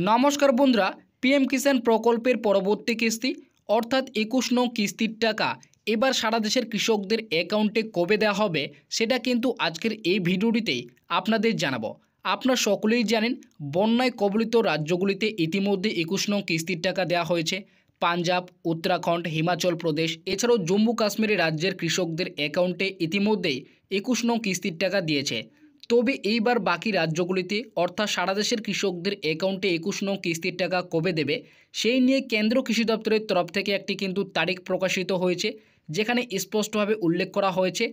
নমস্কার বন্ধুরা, পিএম কিষাণ প্রকল্পের পরবর্তী কিস্তি অর্থাৎ 21 নং কিস্তির টাকা এবার সারা দেশের কৃষকদের অ্যাকাউন্টে কবে দেওয়া হবে সেটা কিন্তু আজকের এই ভিডিওটিতেই আপনাদের জানাবো। আপনারা সকলেই জানেন বন্যায় কবলিত রাজ্যগুলিতে ইতিমধ্যে 21 নং কিস্তির টাকা দেওয়া হয়েছে। পাঞ্জাব, উত্তরাখণ্ড, হিমাচল প্রদেশ এছাড়াও জম্মু কাশ্মীর রাজ্যের কৃষকদের অ্যাকাউন্টে ইতিমধ্যেই 21 নং কিস্তির টাকা দিয়েছে। তবে এইবার বাকি রাজ্যগুলিতে অর্থাৎ সারা দেশের কৃষকদের অ্যাকাউন্টে 21 নং কিস্তির টাকা কবে দেবে সেই নিয়ে কেন্দ্র কৃষি দপ্তরের তরফ থেকে একটি কিন্তু তারিখ প্রকাশিত হয়েছে, যেখানে স্পষ্টভাবে উল্লেখ করা হয়েছে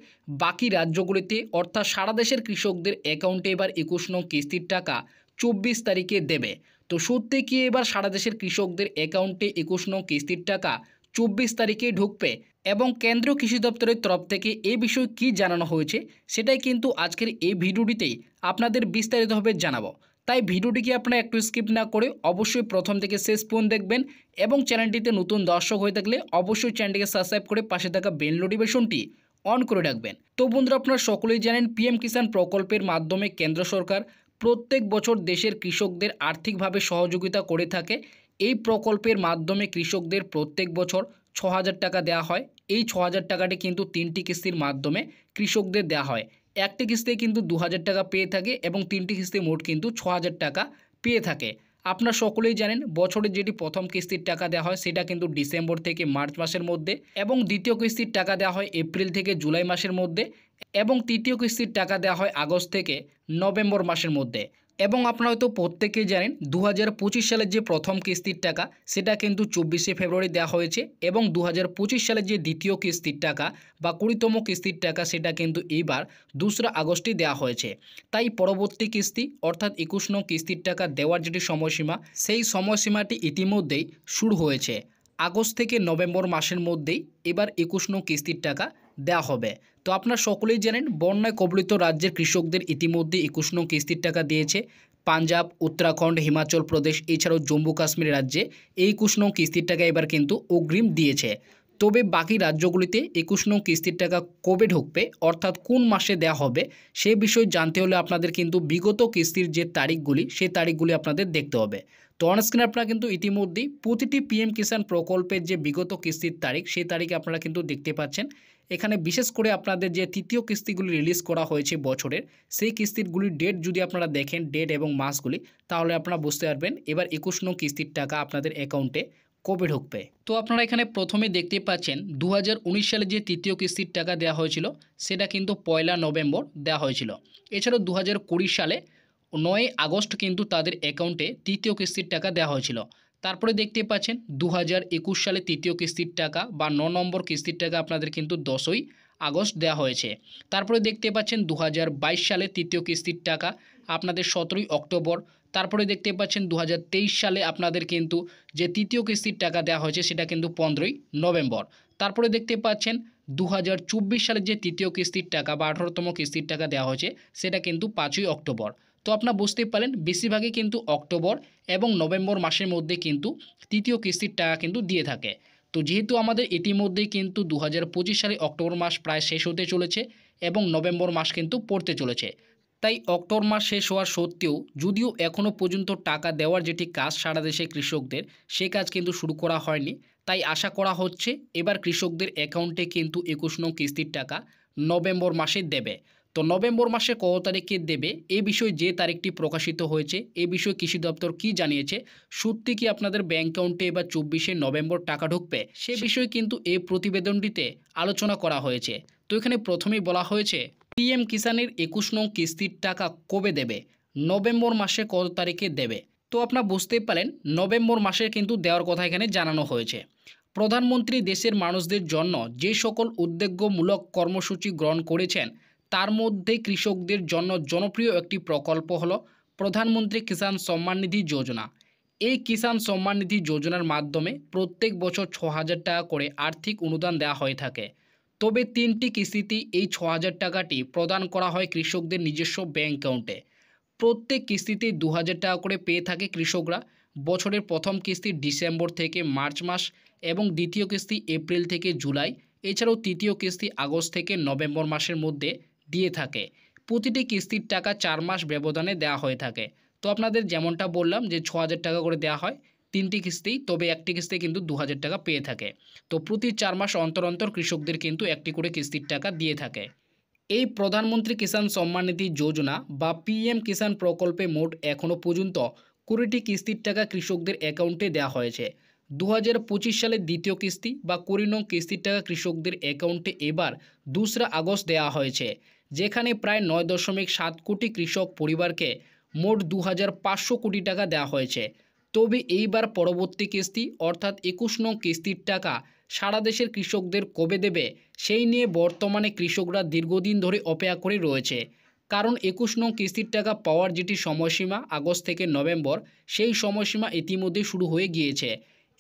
বাকি রাজ্যগুলিতে অর্থাৎ সারা দেশের কৃষকদের অ্যাকাউন্টে এবার 21 নং কিস্তির টাকা 24 তারিখে দেবে। তো সত্যি কি এবার সারা দেশের কৃষকদের অ্যাকাউন্টে 21 নং কিস্তির টাকা 24 তারিখে ঢুকবে এবং কেন্দ্রীয় কৃষি দপ্তরের তরফ থেকে এই বিষয়ে কী জানানো হয়েছে সেটাই কিন্তু আজকের এই ভিডিওটিতেই আপনাদের বিস্তারিতভাবে জানাবো। তাই ভিডিওটিকে আপনারা একটু স্কিপ না করে অবশ্যই প্রথম থেকে শেষ পর্যন্ত দেখবেন এবং চ্যানেলটিতে নতুন দর্শক হয়ে থাকলে অবশ্যই চ্যানেলটিকে সাবস্ক্রাইব করে পাশে থাকা বেল নোটিফিকেশনটি অন করে রাখবেন। তো বন্ধুরা, আপনারা সকলেই জানেন পিএম কিষাণ প্রকল্পের মাধ্যমে কেন্দ্র সরকার প্রত্যেক বছর দেশের কৃষকদের আর্থিকভাবে সহযোগিতা করে থাকে। এই প্রকল্পের মাধ্যমে কৃষকদের প্রত্যেক বছর 6,000 টাকা দেওয়া হয়। এই 6,000 টাকাটি কিন্তু 3টি কিস্তির মাধ্যমে কৃষকদের দেওয়া হয়। একটি কিস্তিতে কিন্তু 2,000 টাকা পেয়ে থাকে এবং 3টি কিস্তি মোট কিন্তু 6,000 টাকা পেয়ে থাকে। আপনারা সকলেই জানেন বছরে যেটি প্রথম কিস্তির টাকা দেওয়া হয় সেটা কিন্তু ডিসেম্বর থেকে মার্চ মাসের মধ্যে এবং দ্বিতীয় কিস্তির টাকা দেওয়া হয় এপ্রিল থেকে জুলাই মাসের মধ্যে এবং তৃতীয় কিস্তির টাকা দেওয়া হয় আগস্ট থেকে নভেম্বর মাসের মধ্যে। এবং আপনারা হয়তো প্রত্যেকেই জানেন 2025 সালের যে প্রথম কিস্তির টাকা সেটা কিন্তু 24শে ফেব্রুয়ারি দেওয়া হয়েছে এবং 2025 সালের যে দ্বিতীয় কিস্তির টাকা বা 20তম কিস্তির টাকা সেটা কিন্তু এইবার 2রা আগস্টে দেওয়া হয়েছে। তাই পরবর্তী কিস্তি অর্থাৎ 21 নং কিস্তির টাকা দেওয়ার যেটি সময়সীমা সেই সময়সীমাটি ইতিমধ্যেই শুরু হয়েছে। আগস্ট থেকে নভেম্বর মাসের মধ্যেই এবার 21 নং কিস্তির টাকা দেওয়া হবে। তো আপনারা সকলেই জানেন বন্যায় কবলিত রাজ্যের কৃষকদের ইতিমধ্যে 21 নং কিস্তির টাকা দিয়েছে। পাঞ্জাব, উত্তরাখণ্ড, হিমাচল প্রদেশ এছাড়াও জম্মু কাশ্মীর রাজ্যে এই 21 নং কিস্তির টাকা এবার কিন্তু অগ্রিম দিয়েছে। তবে বাকি রাজ্যগুলিতে 21 নং কিস্তির টাকা কবে ঢুকবে অর্থাৎ কোন মাসে দেওয়া হবে সে বিষয়ে জানতে হলে আপনাদের কিন্তু বিগত কিস্তির যে তারিখগুলি সেই তারিখগুলি আপনাদের দেখতে হবে। তো অনস্ক্রিনে আপনারা কিন্তু ইতিমধ্যেই প্রতিটি পিএম কিষাণ প্রকল্পের যে বিগত কিস্তির তারিখ সেই তারিখে আপনারা কিন্তু দেখতে পাচ্ছেন। এখানে বিশেষ করে আপনাদের যে তৃতীয় কিস্তিগুলি রিলিজ করা হয়েছে বছরের সেই কিস্তিগুলির ডেট যদি আপনারা দেখেন ডেট এবং মাসগুলি তাহলে আপনারা বুঝতে পারবেন এবার 21 নং কিস্তির টাকা আপনাদের অ্যাকাউন্টে কবে ঢুকবে। তো আপনারা এখানে প্রথমে দেখতে পাচ্ছেন 2019 সালে যে তৃতীয় কিস্তির টাকা দেওয়া হয়েছিল সেটা কিন্তু 1 নভেম্বর দেওয়া হয়েছিল। এছাড়াও 2020 সালে 9 আগস্ট কিন্তু তাদের অ্যাকাউন্টে তৃতীয় কিস্তির টাকা দেওয়া হয়েছিল। তারপরে দেখতে পাচ্ছেন 2021 সালে তৃতীয় কিস্তির টাকা বা 9 নম্বর কিস্তির টাকা আপনাদের কিন্তু 10ই আগস্ট দেওয়া হয়েছে। তারপরে দেখতে পাচ্ছেন 2022 সালে তৃতীয় কিস্তির টাকা আপনাদের 17ই অক্টোবর। তারপরে দেখতে পাচ্ছেন 2023 সালে আপনাদের কিন্তু যে তৃতীয় কিস্তির টাকা দেওয়া হয়েছে সেটা কিন্তু 15ই নভেম্বর। তারপরে দেখতে পাচ্ছেন 2024 সালের যে তৃতীয় কিস্তির টাকা বা 18তম কিস্তির টাকা দেওয়া হয়েছে সেটা কিন্তু 5ই অক্টোবর। তো আপনারা বুঝতেই পারেন বেশিরভাগই কিন্তু অক্টোবর এবং নভেম্বর মাসের মধ্যে কিন্তু তৃতীয় কিস্তির টাকা কিন্তু দিয়ে থাকে। তো যেহেতু আমাদের ইতিমধ্যেই কিন্তু 2025 সালে অক্টোবর মাস প্রায় শেষ হতে চলেছে এবং নভেম্বর মাস কিন্তু পড়তে চলেছে, তাই অক্টোবর মাস শেষ হওয়ার সত্ত্বেও যদিও এখনও পর্যন্ত টাকা দেওয়ার যেটি কাজ সারা দেশে কৃষকদের সে কাজ কিন্তু শুরু করা হয়নি। তাই আশা করা হচ্ছে এবার কৃষকদের অ্যাকাউন্টে কিন্তু 21 নং কিস্তির টাকা নভেম্বর মাসে দেবে। তো নভেম্বর মাসে কত তারিখে দেবে এ বিষয়ে যে তারিখটি প্রকাশিত হয়েছে এ বিষয়ে কৃষি দপ্তর কি জানিয়েছে, সত্যি কি আপনাদের ব্যাঙ্ক অ্যাকাউন্টে এবার 24শে নভেম্বর টাকা ঢুকবে সে বিষয়ে কিন্তু এই প্রতিবেদনটিতে আলোচনা করা হয়েছে। তো এখানে প্রথমেই বলা হয়েছে পিএম কিষাণের 21 নং কিস্তির টাকা কবে দেবে, নভেম্বর মাসে কত তারিখে দেবে। তো আপনারা বুঝতেই পারেন নভেম্বর মাসে কিন্তু দেওয়ার কথা এখানে জানানো হয়েছে। প্রধানমন্ত্রী দেশের মানুষদের জন্য যে সকল উদ্যোগমূলক কর্মসূচি গ্রহণ করেছেন তার মধ্যে কৃষকদের জন্য জনপ্রিয় একটি প্রকল্প হলো প্রধানমন্ত্রী কিষাণ সম্মান নিধি যোজনা। এই কিষাণ সম্মান নিধি যোজনার মাধ্যমে প্রত্যেক বছর 6,000 টাকা করে আর্থিক অনুদান দেওয়া হয়ে থাকে। তবে 3টি কিস্তিতেই এই 6,000 টাকাটি প্রদান করা হয় কৃষকদের নিজস্ব ব্যাঙ্ক অ্যাকাউন্টে। প্রত্যেক কিস্তিতেই 2,000 টাকা করে পেয়ে থাকে কৃষকরা। বছরের প্রথম কিস্তি ডিসেম্বর থেকে মার্চ মাস এবং দ্বিতীয় কিস্তি এপ্রিল থেকে জুলাই, এছাড়াও তৃতীয় কিস্তি আগস্ট থেকে নভেম্বর মাসের মধ্যে দিয়ে থাকে। প্রতিটি কিস্তির টাকা 4 মাস ব্যবধানে দেওয়া হয়ে থাকে। তো আপনাদের যেমনটা বললাম যে 6,000 টাকা করে দেওয়া হয় 3টি কিস্তেই, তবে একটি কিস্তি কিন্তু 2,000 টাকা পেয়ে থাকে। তো প্রতি 4 মাস অন্তর অন্তর কৃষকদের কিন্তু একটি করে কিস্তির টাকা দিয়ে থাকে। এই প্রধানমন্ত্রী কিষাণ সম্মান নিধি যোজনা বা পিএম কিষাণ প্রকল্পে মোট এখনও পর্যন্ত 20টি কিস্তির টাকা কৃষকদের অ্যাকাউন্টে দেওয়া হয়েছে। 2025 সালের দ্বিতীয় কিস্তি বা 20 নং কিস্তির টাকা কৃষকদের অ্যাকাউন্টে এবার 2রা আগস্ট দেওয়া হয়েছে, যেখানে প্রায় 9.7 কোটি কৃষক পরিবারকে মোট 2,500 কোটি টাকা দেওয়া হয়েছে। তবে এইবার পরবর্তী কিস্তি অর্থাৎ 21 নং কিস্তির টাকা সারা দেশের কৃষকদের কবে দেবে সেই নিয়ে বর্তমানে কৃষকরা দীর্ঘদিন ধরে অপেক্ষা করে রয়েছে। কারণ 21 নং কিস্তির টাকা পাওয়ার যেটি সময়সীমা আগস্ট থেকে নভেম্বর, সেই সময়সীমা ইতিমধ্যে শুরু হয়ে গিয়েছে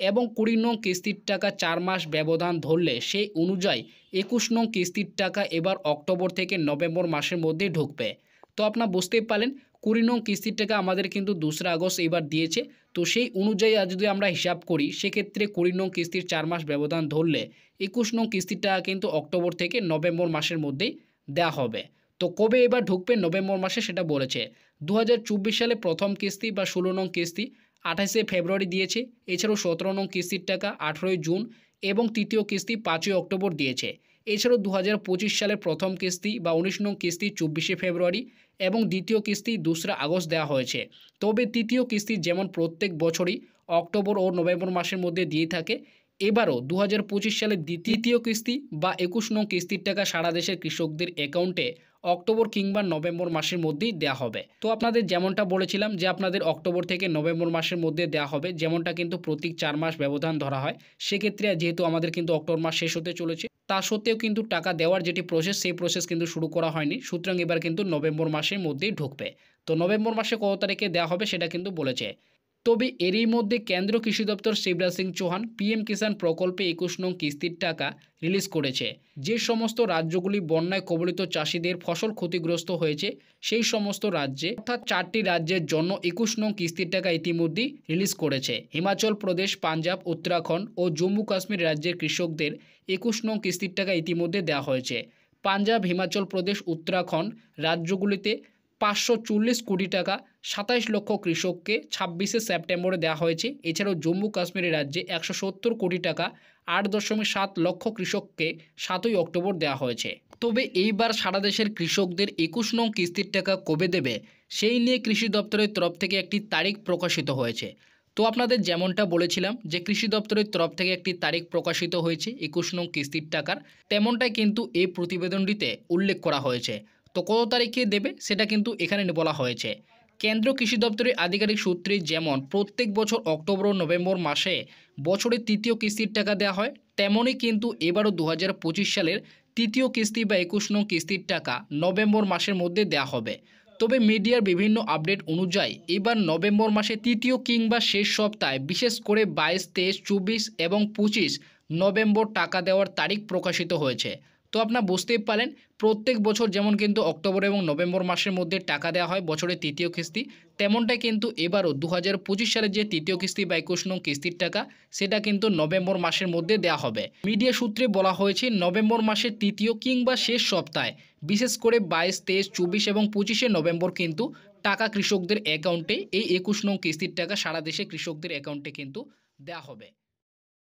এবং 20 নং কিস্তির টাকা 4 মাস ব্যবধান ধরলে সেই অনুযায়ী 21 নং কিস্তির টাকা এবার অক্টোবর থেকে নভেম্বর মাসের মধ্যে ঢুকবে। তো আপনারা বুঝতেই পারলেন 20 নং কিস্তির টাকা আমাদের কিন্তু 2রা আগস্ট এবার দিয়েছে। তো সেই অনুযায়ী যদি আমরা হিসাব করি সেক্ষেত্রে 20 নং কিস্তির 4 মাস ব্যবধান ধরলে 21 নং কিস্তির টাকা কিন্তু অক্টোবর থেকে নভেম্বর মাসের মধ্যেই দেওয়া হবে। তো কবে এবার ঢুকবে নভেম্বর মাসে সেটা বলেছে। 2024 সালে প্রথম কিস্তি বা 16 নং কিস্তি 28শে ফেব্রুয়ারি দিয়েছে। এছাড়াও 17 নং কিস্তির টাকা 18ই জুন এবং তৃতীয় কিস্তি 5ই অক্টোবর দিয়েছে। এছাড়াও 2025 সালের প্রথম কিস্তি বা 19 নং কিস্তি 24শে ফেব্রুয়ারি এবং দ্বিতীয় কিস্তি 2রা আগস্ট দেওয়া হয়েছে। তবে তৃতীয় কিস্তি যেমন প্রত্যেক বছরই অক্টোবর ও নভেম্বর মাসের মধ্যে দিয়ে থাকে, এবারও 2025 সালের তৃতীয় কিস্তি বা 21 নং কিস্তির টাকা সারা দেশের কৃষকদের অ্যাকাউন্টে অক্টোবর কিংবা নভেম্বর মাসের মধ্যেই দেওয়া হবে। তো আপনাদের যেমনটা বলেছিলাম যে আপনাদের অক্টোবর থেকে নভেম্বর মাসের মধ্যে দেওয়া হবে, যেমনটা কিন্তু প্রতি 4 মাস ব্যবধান ধরা হয়। সেক্ষেত্রে যেহেতু আমাদের কিন্তু অক্টোবর মাস শেষ হতে চলেছে, তা সত্ত্বেও কিন্তু টাকা দেওয়ার যেটি প্রসেস সেই প্রসেস কিন্তু শুরু করা হয়নি। সুতরাং এবার কিন্তু নভেম্বর মাসের মধ্যেই ঢুকবে। তো নভেম্বর মাসে কত তারিখে দেওয়া হবে সেটা কিন্তু বলেছে। তবে এরই মধ্যে কেন্দ্র কৃষি দপ্তর শিবরাজ সিং চৌহান পিএম কিষাণ প্রকল্পে 21 নং কিস্তির টাকা রিলিজ করেছে। যে সমস্ত রাজ্যগুলি বন্যায় কবলিত চাষিদের ফসল ক্ষতিগ্রস্ত হয়েছে সেই সমস্ত রাজ্যে অর্থাৎ 4টি রাজ্যের জন্য 21 নং কিস্তির টাকা ইতিমধ্যেই রিলিজ করেছে। হিমাচল প্রদেশ, পাঞ্জাব, উত্তরাখণ্ড ও জম্মু কাশ্মীর রাজ্যের কৃষকদের 21 নং কিস্তির টাকা ইতিমধ্যে দেওয়া হয়েছে। পাঞ্জাব, হিমাচল প্রদেশ, উত্তরাখণ্ড রাজ্যগুলিতে 540 কোটি টাকা 27 লক্ষ কৃষককে 26শে সেপ্টেম্বরে দেওয়া হয়েছে। এছাড়াও জম্মু কাশ্মীরের রাজ্যে 170 কোটি টাকা 8.7 লক্ষ কৃষককে 7ই অক্টোবর দেওয়া হয়েছে। তবে এইবার সারা দেশের কৃষকদের 21 নং কিস্তির টাকা কবে দেবে সেই নিয়ে কৃষি দপ্তরের তরফ থেকে একটি তারিখ প্রকাশিত হয়েছে। তো আপনাদের যেমনটা বলেছিলাম যে কৃষি দপ্তরের তরফ থেকে একটি তারিখ প্রকাশিত হয়েছে 21 নং কিস্তির টাকার, তেমনটাই কিন্তু এই প্রতিবেদনটিতে উল্লেখ করা হয়েছে। তো কত তারিখে দেবে সেটা কিন্তু এখানে বলা হয়েছে। কেন্দ্র কৃষি দপ্তরের আধিকারিক সূত্রে যেমন প্রত্যেক বছর অক্টোবর ও নভেম্বর মাসে বছরের তৃতীয় কিস্তির টাকা দেওয়া হয়, তেমনই কিন্তু এবারও 2025 সালের তৃতীয় কিস্তি বা 21 নং কিস্তির টাকা নভেম্বর মাসের মধ্যে দেওয়া হবে। তবে মিডিয়ার বিভিন্ন আপডেট অনুযায়ী এবার নভেম্বর মাসে তৃতীয় কিংবা শেষ সপ্তাহে বিশেষ করে 22, 23, 24 এবং 25 নভেম্বর টাকা দেওয়ার তারিখ প্রকাশিত হয়েছে। তো আপনারা বুঝতেই পারেন প্রত্যেক বছর যেমন কিন্তু অক্টোবর এবং নভেম্বর মাসের মধ্যে টাকা দেওয়া হয় বছরের তৃতীয় কিস্তি, তেমনটাই কিন্তু এবারও 2025 সালের যে তৃতীয় কিস্তি বা 21 নং কিস্তির টাকা সেটা কিন্তু নভেম্বর মাসের মধ্যে দেওয়া হবে। মিডিয়া সূত্রে বলা হয়েছে নভেম্বর মাসের তৃতীয় কিংবা শেষ সপ্তাহে বিশেষ করে 22, 23, 24 এবং 25শে নভেম্বর কিন্তু টাকা কৃষকদের অ্যাকাউন্টে এই 21 নং কিস্তির টাকা সারা দেশে কৃষকদের অ্যাকাউন্টে কিন্তু দেওয়া হবে।